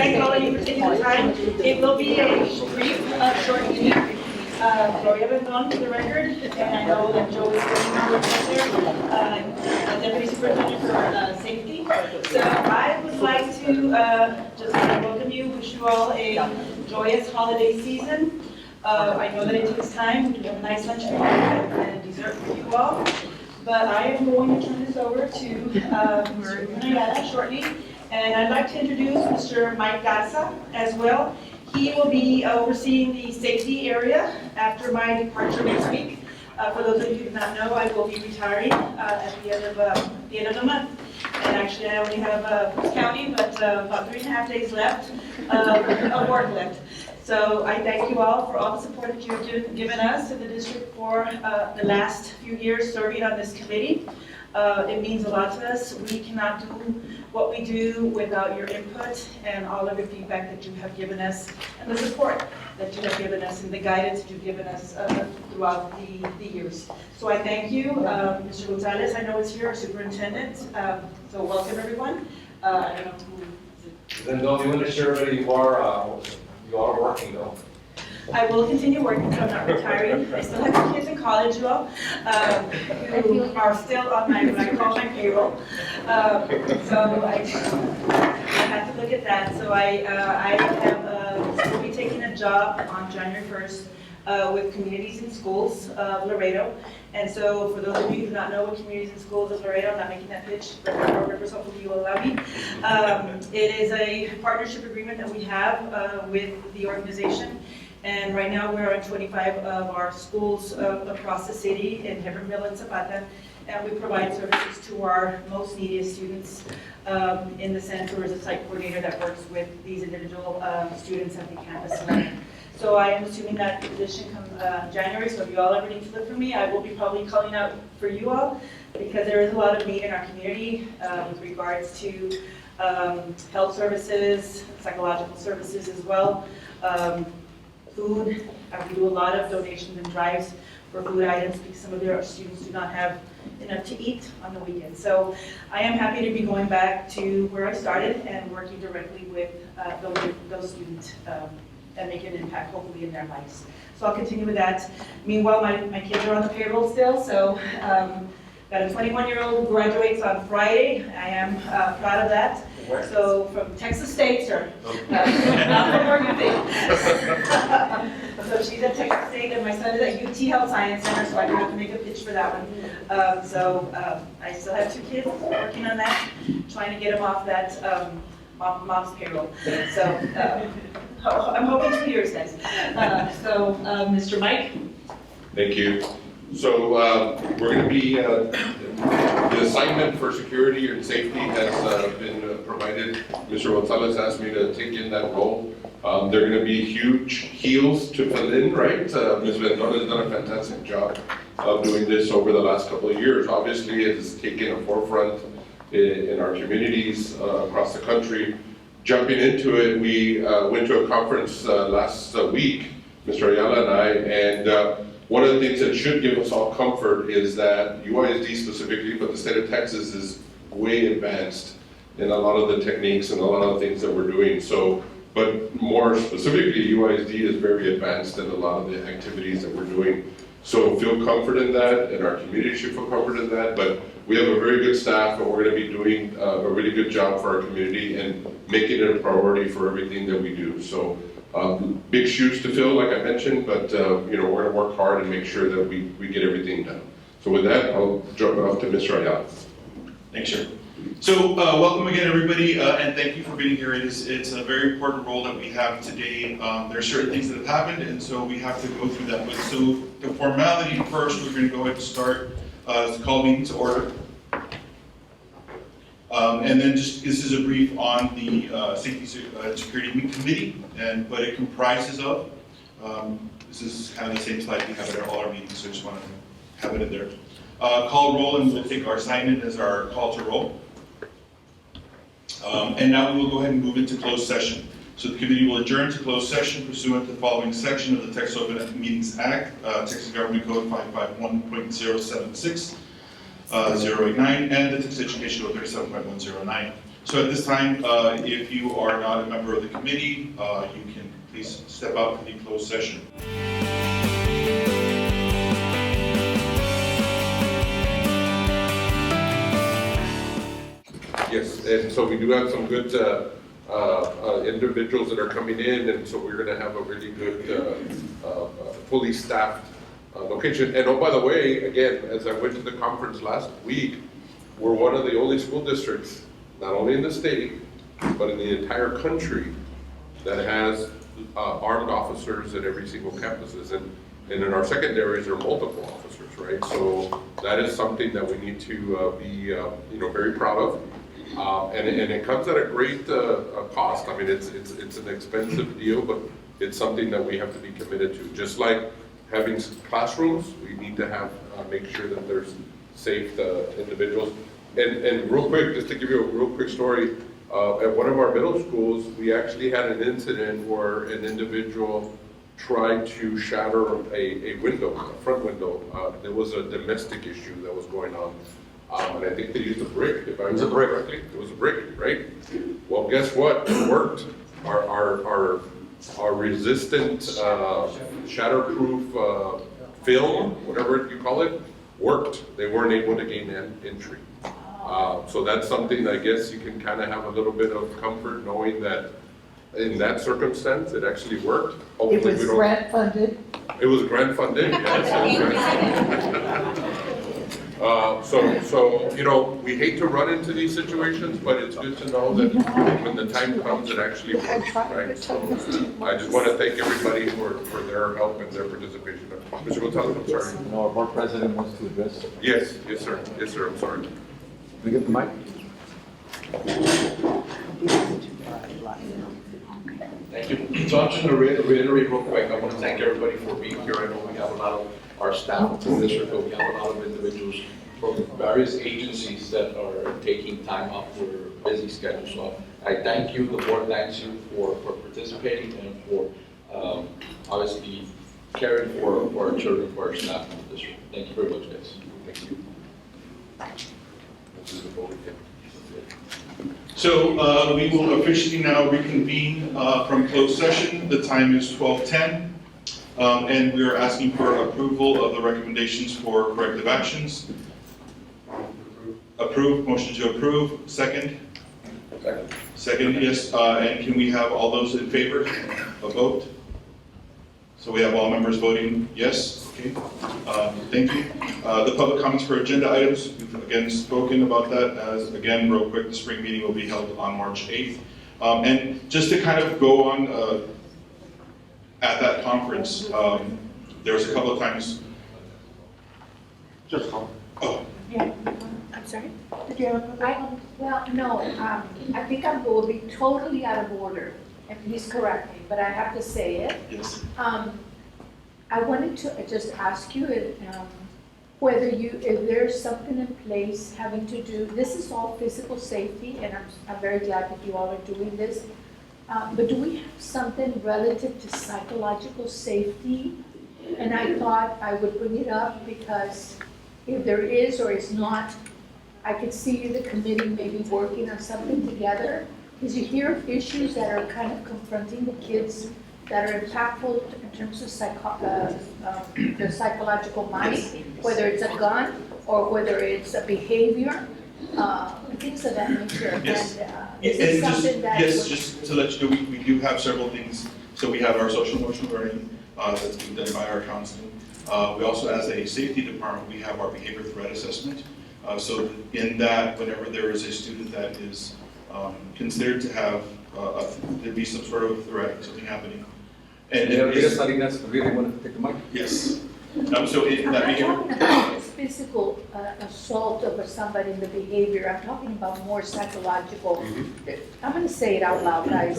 thank all of you for taking the time. It will be a brief, short meeting. Gloria Bendon for the record, and I know that Joe is working on there, Deputy Superintendent for Safety. So I would like to just welcome you, wish you all a joyous holiday season. I know that it takes time. We do have a nice lunch for you and dessert for you all. But I am going to turn this over to Mr. Ayala shortly. And I'd like to introduce Mr. Mike Garza as well. He will be overseeing the safety area after my departure next week. For those of you who do not know, I will be retiring at the end of the month. And actually, I only have counting, but about 3.5 days left of work left. So I thank you all for all the support that you have given us in the district for the last few years serving on this committee. It means a lot to us. We cannot do what we do without your input and all of the feedback that you have given us and the support that you have given us and the guidance that you've given us throughout the years. So I thank you. Mr. Gonzalez, I know is here, our superintendent. So welcome everyone. I don't know who. Then don't you want to share where you are working though? I will continue working, so I'm not retiring. I still have two kids in college, though, who are still on what I call my payroll. So I have to look at that. So will be taking a job on January 1st with Communities in Schools of Laredo. And so for those of you who do not know what Communities in Schools of Laredo, I'm not making that pitch, but hopefully you will allow me. It is a partnership agreement that we have with the organization. And right now we're on 25 of our schools across the city in Hebbronville and Zapata. And we provide services to our most needy students in the center as a site coordinator that works with these individual students at the campus level. So I am assuming that position come January, so if you all ever need to look for me, I will be probably calling out for you all because there is a lot of need in our community with regards to health services, psychological services as well. Food, we do a lot of donations and drives for food items because some of our students do not have enough to eat on the weekends. So I am happy to be going back to where I started and working directly with those students and making an impact hopefully in their lives. So I'll continue with that. Meanwhile, my kids are on the payroll still, so got a 21-year-old who graduates on Friday. I am proud of that. So from Texas State, sir. Not from Oregon State. So she's at Texas State, and my son is at UT Health Science Center, so I do have to make a pitch for that one. I still have 2 kids working on that, trying to get them off that mom's payroll. So I'm hoping 2 years, guys. Mr. Mike. Thank you. So we're going to be, the assignment for security and safety has been provided. Mr. Gonzalez asked me to take in that role. They're going to be huge heels to fill in, right? Ms. Vendon has done a fantastic job of doing this over the last couple of years. Obviously, it has taken a forefront in our communities across the country. Jumping into it, we went to a conference last week, Mr. Ayala and I, and one of the things that should give us all comfort is that UISD specifically, but the state of Texas is way advanced in a lot of the techniques and a lot of the things that we're doing. So, but more specifically, UISD is very advanced in a lot of the activities that we're doing. So feel comfort in that, and our community should feel comfort in that. But we have a very good staff, and we're going to be doing a really good job for our community and making it a priority for everything that we do. So. Big shoes to fill, like I mentioned, but we're going to work hard and make sure that we get everything done. So with that, I'll drop it off to Mr. Ayala. Thanks, sir. So welcome again, everybody, and thank you for being here. It's a very important role that we have today. There are certain things that have happened, and so we have to go through that. But so the formality first, we're going to go ahead and start call meeting to order. And then this is a brief on the Safety Security Committee, but it comprises of, this is kind of the same slide we have at all our meetings, so I just want to have it in there. Call roll, and we'll take our assignment as our call to roll. And now we will go ahead and move into closed session. So the committee will adjourn to closed session pursuant to the following section of the Texas Open Meetings Act, Texas Government Code 551.076. 089 and the Texas Education Code 37.109. So at this time, if you are not a member of the committee, you can please step out for the closed session. Yes, and so we do have some good individuals that are coming in, and so we're gonna have a really good, fully staffed location. And oh, by the way, again, as I went to the conference last week, we're one of the only school districts, not only in the state, but in the entire country, that has armed officers at every single campuses. And in our secondaries, there are multiple officers, right? So that is something that we need to be, very proud of. And it comes at a great cost. I mean, it's an expensive deal, but it's something that we have to be committed to. Just like having classrooms, we need to have, make sure that there's safe individuals. And real quick, just to give you a real quick story, at one of our middle schools, we actually had an incident where an individual tried to shatter a window, a front window. There was a domestic issue that was going on. And I think they used a brick, if I remember correctly. It was a brick, right? Well, guess what? It worked. Our resistant, shatterproof film, whatever you call it, worked. They weren't able to gain entry. So that's something I guess you can kind of have a little bit of comfort knowing that in that circumstance, it actually worked. Hopefully It was grant funded. It was grant funded, yes. So, we hate to run into these situations, but it's good to know that when the time comes, it actually works, right? So I just want to thank everybody for their help and their participation. Mr. Gonzalez, I'm sorry. No, our board president wants to address. Yes, sir, I'm sorry. Can we get the mic? Thank you. So I'm just going to reiterate real quick. I want to thank everybody for being here. I know we have a lot of our staff in the district, but we have a lot of individuals from various agencies that are taking time off for busy schedules. So I thank you, the board thanks you for participating and for obviously caring for our children, for our staff in the district. Thank you very much, guys. Thank you. So we will officially now reconvene from closed session. The time is 12:10. And we are asking for approval of the recommendations for corrective actions. Approve, motion to approve. Second? Second, yes. And can we have all those in favor? A vote? So we have all members voting yes? Okay. Thank you. The public comments for agenda items, we've again spoken about that. As again, real quick, the spring meeting will be held on March 8th. And just to kind of go on at that conference, there was a couple of times. Just call. Oh, Yeah, I'm sorry? Did you have a Well, no, I think I'm going to be totally out of order, and please correct me, but I have to say it. yes. I wanted to just ask you whether if there's something in place having to do, this is all physical safety, and I'm very glad that you all are doing this. But do we have something relative to psychological safety? And I thought I would bring it up because if there is or is not, I could see the committee maybe working on something together. Because you hear of issues that are kind of confronting the kids that are impactful in terms of their psychological mind, whether it's a gun or whether it's a behavior, things of that nature. Yes. And, is it And just, something that yes, just to let you know, we do have several things. So we have our social emotional learning that's being done by our counseling. We also, as a safety department, we have our behavior threat assessment. So in that, whenever there is a student that is considered to have, there be some sort of threat, something happening. And Salinas really wanted to take the mic. yes. So in I'm that not behavior. talking about this physical assault of somebody in the behavior. I'm talking about more psychological. I'm going to say it out loud, guys.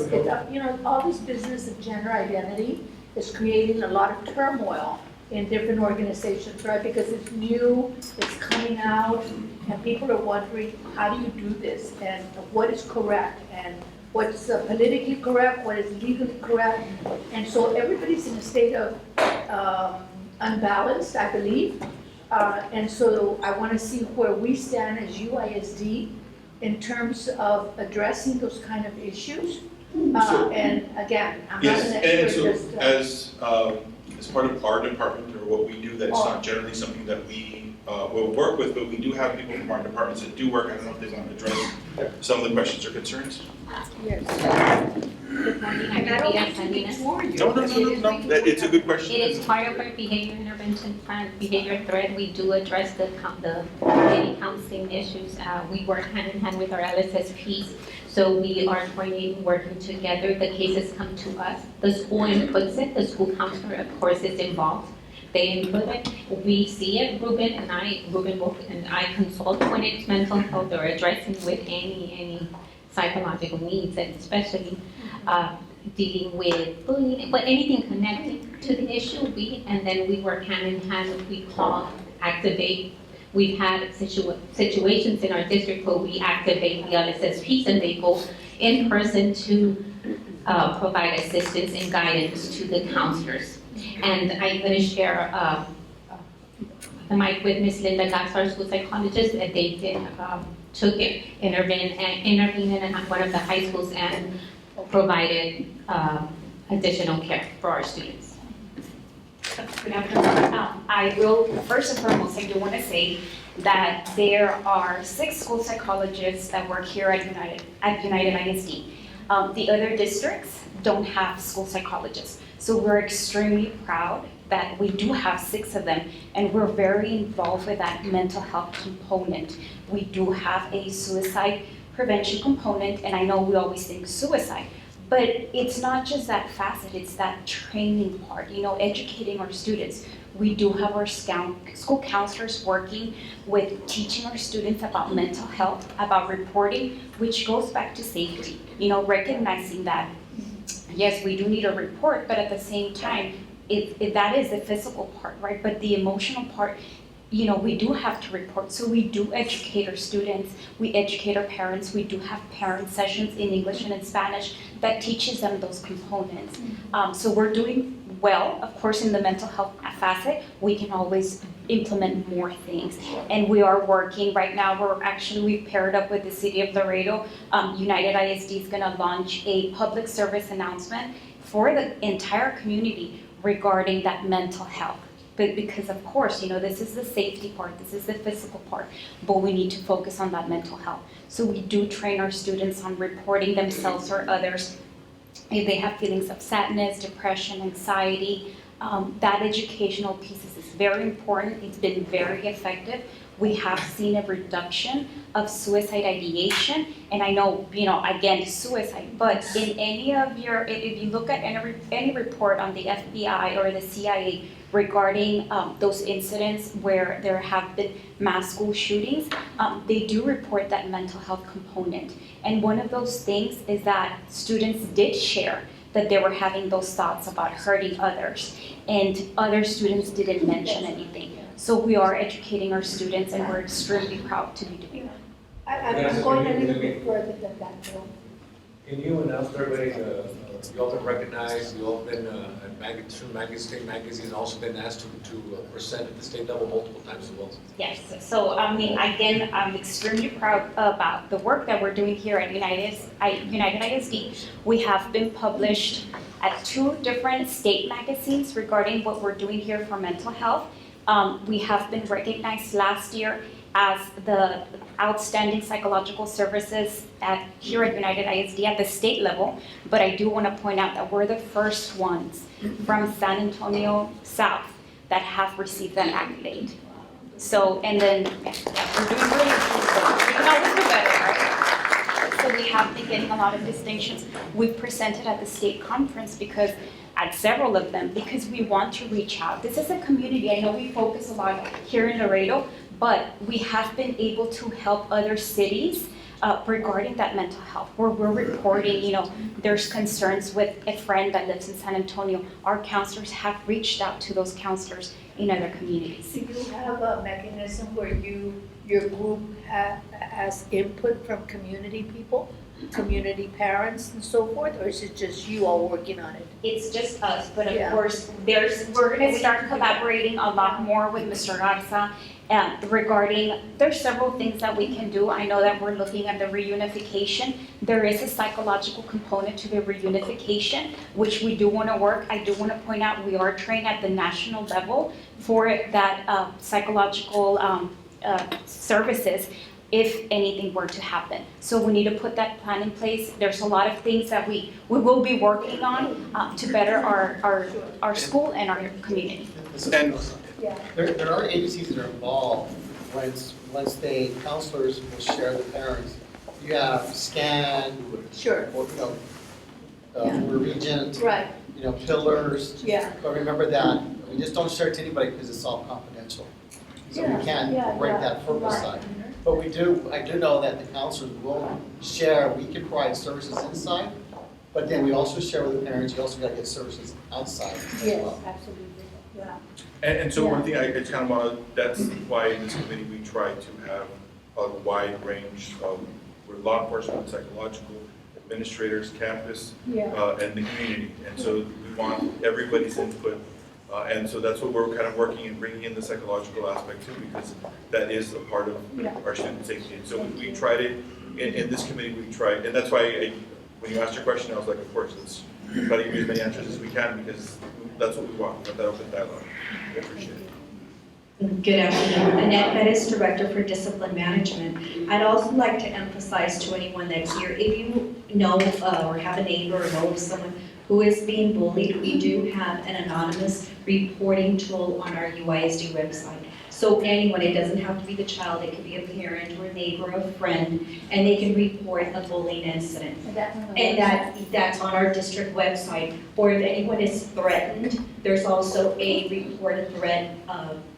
All this business of gender identity is creating a lot of turmoil in different organizations, right? Because it's new, it's coming out, and people are wondering, how do you do this? And what is correct? And what's politically correct? What is legally correct? And so everybody's in a state of unbalanced, I believe. And so I want to see where we stand as UISD in terms of addressing those kind of issues. So- And again, I'm not Yes, an and expert, so just, as part of our department or what we do, that's not generally something that we will work with, but we do have people from our departments that do work. I don't know if they want to address some of the questions or concerns. yes. Good morning, I'm And I don't Maria want to speak Salinas. for you. No, it's a good question. It is part of our behavior intervention plan, behavior thread. We do address the daily counseling issues. We work hand in hand with our LSSPs. So we are coordinating, working together. The cases come to us. The school inputs it. The school counselor, of course, is involved. They input it. We see it. Ruben both and I consult when it's mental health or addressing with any psychological needs, and especially dealing with bullying, but anything connected to the issue, and then we work hand in hand. We call, activate. We've had situations in our district where we activate the LSSPs and they go in person to provide assistance and guidance to the counselors. And I'm going to share the mic with Ms. Linda Gatz, our school psychologist, that they did intervene in one of the high schools and provided additional care for our students. Good afternoon. I will, first and foremost, I do want to say that there are 6 school psychologists that work here at United ISD. The other districts don't have school psychologists. So we're extremely proud that we do have 6 of them, and we're very involved with that mental health component. We do have a suicide prevention component, and I know we always think suicide, but it's not just that facet, it's that training part, educating our students. We do have our school counselors working with teaching our students about mental health, about reporting, which goes back to safety. Recognizing that, yes, we do need a report, but at the same time, if that is the physical part, right? But the emotional part, we do have to report. So we do educate our students, we educate our parents, we do have parent sessions in English and in Spanish that teaches them those components. So we're doing well, of course, in the mental health facet. We can always implement more things. And we are working right now, we've paired up with the city of Laredo. United ISD is gonna launch a public service announcement for the entire community regarding that mental health. But because of course, this is the safety part, this is the physical part, but we need to focus on that mental health. So we do train our students on reporting themselves or others if they have feelings of sadness, depression, anxiety. That educational piece is very important. It's been very effective. We have seen a reduction of suicide ideation, and I know, again, suicide, but in if you look at any report on the FBI or the CIA regarding those incidents where there have been mass school shootings, they do report that mental health component. And one of those things is that students did share that they were having those thoughts about hurting others, and other students didn't mention anything. So we are educating our students, and we're extremely proud to be doing that. I'm going a little bit further than that, Bill. Can you announce to everybody, you all been recognized, you all been, state magazines, also been asked to present at the state level multiple times as well? Yes, so again, I'm extremely proud about the work that we're doing here at United ISD. We have been published at 2 different state magazines regarding what we're doing here for mental health. We have been recognized last year as the outstanding psychological services here at United ISD at the state level, but I do want to point out that we're the first ones from San Antonio South that have received that accolade. So, and then we're doing really good. We can always do better, right? So we have been getting a lot of distinctions. We've presented at the state conference at several of them, because we want to reach out. This is a community, I know we focus a lot here in Laredo, but we have been able to help other cities regarding that mental health, where we're reporting, there's concerns with a friend that lives in San Antonio. Our counselors have reached out to those counselors in other communities. Do you have a mechanism where your group has input from community people? community parents and so forth, or is it just you all working on it? It's just us, but of Yeah. course, we're gonna start collaborating a lot more with Mr. Garza regarding, there's several things that we can do. I know that we're looking at the reunification. There is a psychological component to the reunification, which we do wanna work. I do wanna point out, we are trained at the national level for that psychological services if anything were to happen. So we need to put that plan in place. There's a lot of things that we will be working on to better our school and our community. And Yeah. There are agencies that are involved once they, counselors will share with parents. You have SCAN, Sure, or, We're Regent, right, Pillars. yeah. But remember that, we just don't share it to anybody because it's all confidential. So we can't break that purpose side. But I do know that the counselors will share, we can provide services inside, but then we also share with the parents, you also gotta get services outside as Yes, well. absolutely, yeah. And so one thing I just kind of want to, that's why in this committee, we try to have a wide range of, we're law enforcement, psychological, administrators, campus, Yeah. and the community. And so we want everybody's input. And so that's what we're kind of working and bringing in the psychological aspect too, because that is a part of Yeah. our student safety. And so we tried it, in this committee, we tried, and that's why when you asked your question, I was like, of course, let's try to give you as many answers as we can, because that's what we want, we want that open dialogue. I appreciate it. Good afternoon. Annette Bettis, Director for Discipline Management. I'd also like to emphasize to anyone that's here, if you know or have a neighbor or know of someone who is being bullied, we do have an anonymous reporting tool on our UISD website. So anyone, it doesn't have to be the child, it could be a parent or a neighbor, a friend, and they can report a bullying incident. And that's on our district website. Or if anyone is threatened, there's also a report a threat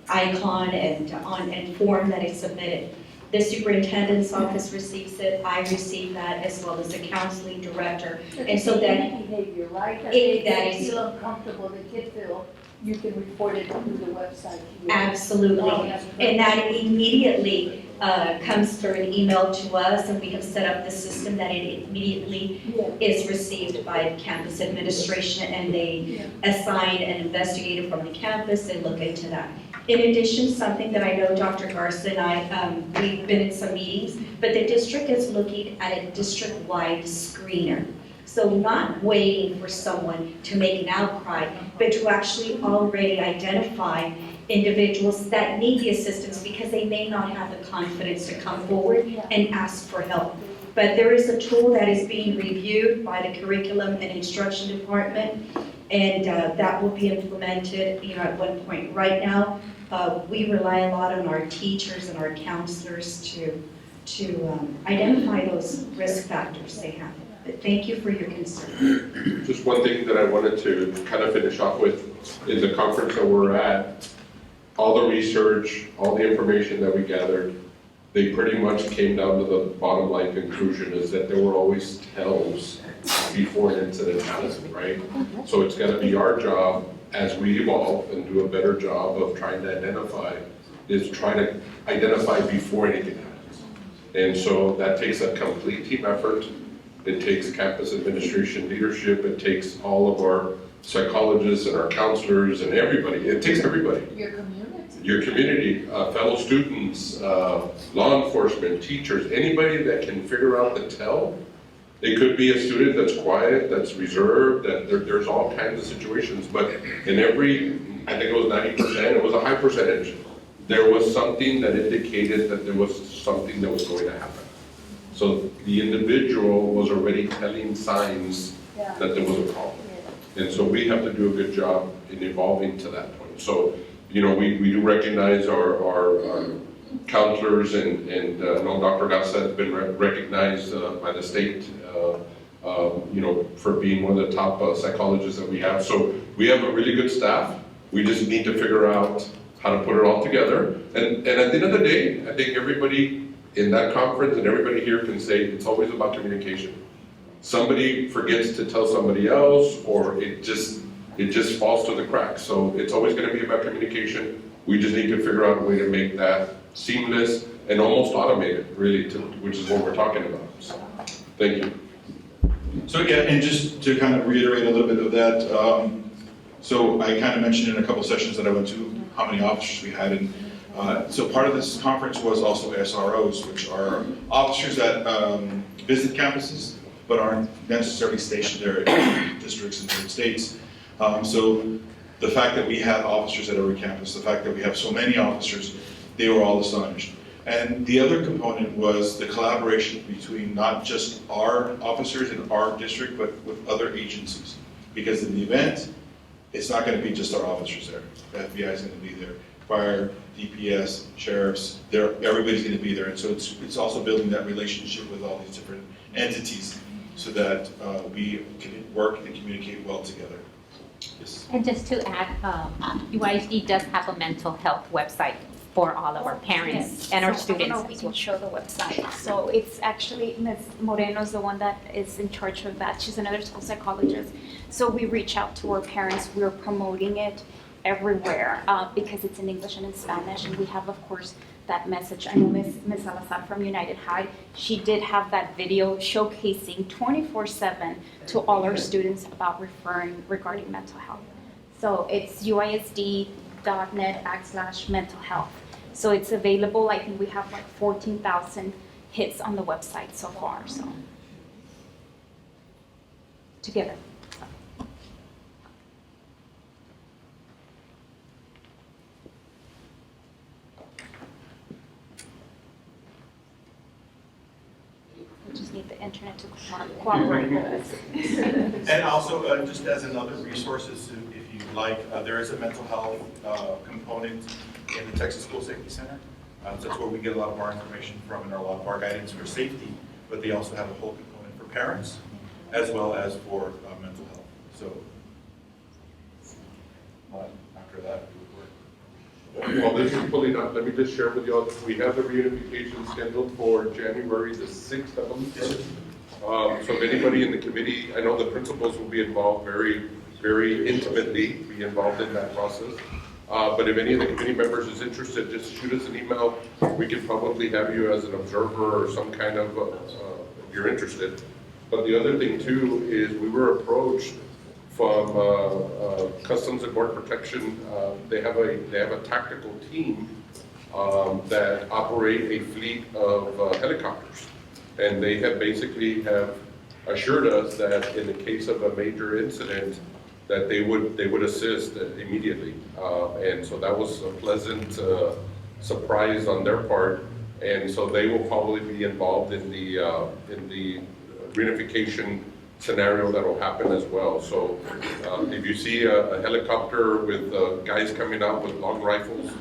icon and form that is submitted. The superintendent's office receives it, I receive that, as well as the counseling director. And so that Behavior, right? that They is- feel uncomfortable, the kid feel, you can report it through the website. absolutely. Oh, that's great. And that immediately comes through an email to us, and we have set up the system that it immediately Yeah. is received by campus administration, and they assign an investigator from the campus and look into that. In addition, something that I know Dr. Garza and I, we've been in some meetings, but the district is looking at a district-wide screener. So not waiting for someone to make an outcry, but to actually already identify individuals that need the assistance because they may not have the confidence to come forward and ask for help. But there is a tool that is being reviewed by the curriculum and instruction department, and that will be implemented, at one point. Right now, we rely a lot on our teachers and our counselors to identify those risk factors they have. But thank you for your concern. Just one thing that I wanted to kind of finish off with is the conference that we're at. All the research, all the information that we gathered, they pretty much came down to the bottom line conclusion is that there were always tells before an incident happened, right? So it's gotta be our job as we evolve and do a better job of trying to identify, is try to identify before anything happens. And so that takes a complete team effort. It takes campus administration leadership. It takes all of our psychologists and our counselors and everybody. It takes everybody. Your community. Your community, fellow students, law enforcement, teachers, anybody that can figure out the tell. It could be a student that's quiet, that's reserved, that there's all kinds of situations, but in every, I think it was 90%, it was a high percentage, there was something that indicated that there was something that was going to happen. So the individual was already telling signs that there was a problem. And so we have to do a good job in evolving to that point. So, we do recognize our counselors and I know Dr. Garza has been recognized by the state, for being one of the top psychologists that we have. So we have a really good staff. We just need to figure out how to put it all together. And at the end of the day, I think everybody in that conference and everybody here can say it's always about communication. Somebody forgets to tell somebody else, or it just falls to the cracks. So it's always going to be about communication. We just need to figure out a way to make that seamless and almost automated, really, which is what we're talking about. So. Thank you. So yeah, and just to kind of reiterate a little bit of that, so I kind of mentioned in a couple sessions that I went to how many officers we had, and so part of this conference was also SROs, which are officers that visit campuses but aren't necessarily stationed there in districts in different states. So the fact that we have officers at every campus, the fact that we have so many officers, they were all astonished. And the other component was the collaboration between not just our officers in our district, but with other agencies. Because in the event, it's not going to be just our officers there. The FBI is going to be there. Fire, DPS, sheriffs, everybody's going to be there. And so it's also building that relationship with all these different entities so that we can work and communicate well together. Yes. And just to add, UISD does have a mental health website for all of our parents Yes. and our So I don't know students if we as can well. show the website. So it's actually, Ms. Moreno's the one that is in charge of that. She's another school psychologist. So we reach out to our parents. We're promoting it everywhere because it's in English and in Spanish. And we have, of course, that message. I know Ms. Salazar from United High, she did have that video showcasing 24/7 to all our students about referring regarding mental health. So it's uisd.net/mental health. So it's available. I think we have like 14,000 hits on the website so far. So together. We just need the internet to cooperate with us. And also, just as another resource, if you like, there is a mental health component in the Texas School Safety Center. So that's where we get a lot of our information from and a lot of our guidance for safety, but they also have a whole component for parents as well as for mental health. So after that, it would work. Well, this is pulling up. Let me just share with y'all, we have the reunification scheduled for January the 6th, I believe. So if anybody in the committee, I know the principals will be involved very, very intimately, be involved in that process. But if any of the committee members is interested, just shoot us an email. We can probably have you as an observer or some kind of, if you're interested. But the other thing too is we were approached from Customs and Border Protection. They have a tactical team that operate a fleet of helicopters, and they have basically assured us that in the case of a major incident, that they would assist immediately, and so that was a pleasant surprise on their part, and so they will probably be involved in the reunification scenario that will happen as well. So if you see a helicopter with guys coming out with long rifles,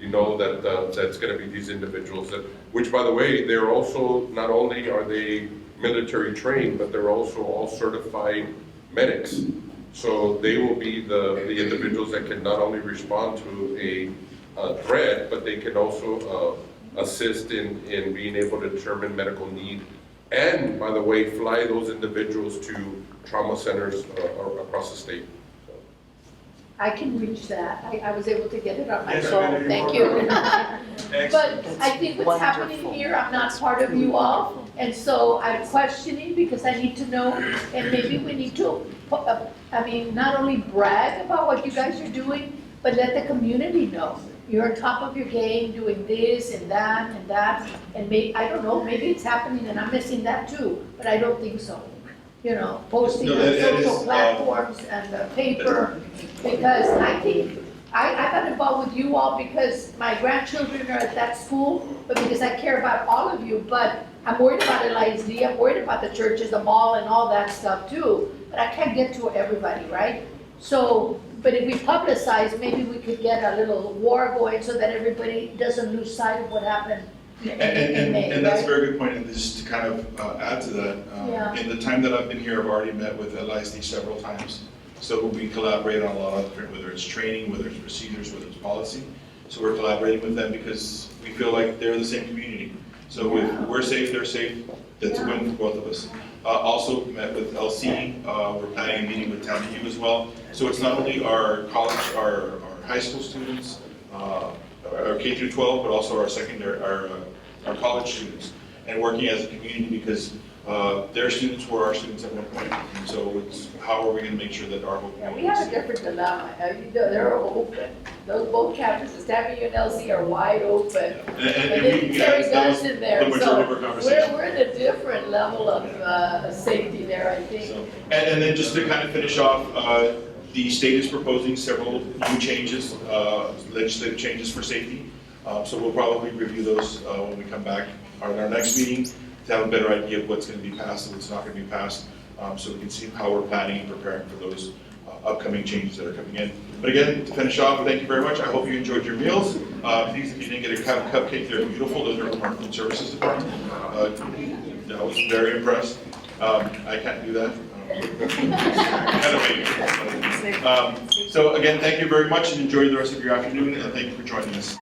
you know that that's going to be these individuals. Which, by the way, they're also, not only are they military trained, but they're also all certified medics. So they will be the individuals that can not only respond to a threat, but they can also assist in being able to determine medical need. And, by the way, fly those individuals to trauma centers across the state. I can reach that. I was able to get it on my Yes, phone, Amanda, thank you're you. Excellent. But I think what's happening here, I'm not part of you all, and so I'm questioning because I need to know, and maybe we need to, not only brag about what you guys are doing, but let the community know. You're on top of your game, doing this and that, and maybe, I don't know, maybe it's happening and I'm missing that too, but I don't think so. You know, posting No, on that social is, platforms and the paper, because I think, I got involved with you all because my grandchildren are at that school, but because I care about all of you, but I'm worried about LISD, I'm worried about the churches, the mall and all that stuff too, but I can't get to everybody, right? So, but if we publicize, maybe we could get a little war going so that everybody doesn't lose sight of what happened in May, And that's a right? very good point, and just to kind of add to that, Yeah. in the time that I've been here, I've already met with LISD several times. So we collaborate on a lot of different, whether it's training, whether it's procedures, whether it's policy. So we're collaborating with them because we feel like they're the same community. So if we're safe, they're safe, that's a win for both of us. Also met with LC, we're planning a meeting with TAMU as well. So it's not only our college, our high school students, our K through 12, but also our secondary, our college students, and working as a community because Their students were our students at one point, and so it's how are we gonna make sure that our whole Yeah, we community have is a safe? different dilemma. You know, they're open. Those both campuses, Tammy and LC are wide open. And And then we Terry that was Gus in there, the majority so of our conversation. we're in a different level of safety there, I think. So, and then just to kind of finish off, the state is proposing several new changes, legislative changes for safety. So we'll probably review those when we come back at our next meeting to have a better idea of what's going to be passed and what's not going to be passed, so we can see how we're planning and preparing for those upcoming changes that are coming in. But again, to finish off, thank you very much. I hope you enjoyed your meals. Please, if you didn't get a cupcake, they're beautiful. Those are from our food services department. I was very impressed. I can't do that. So again, thank you very much and enjoy the rest of your afternoon, and thank you for joining us.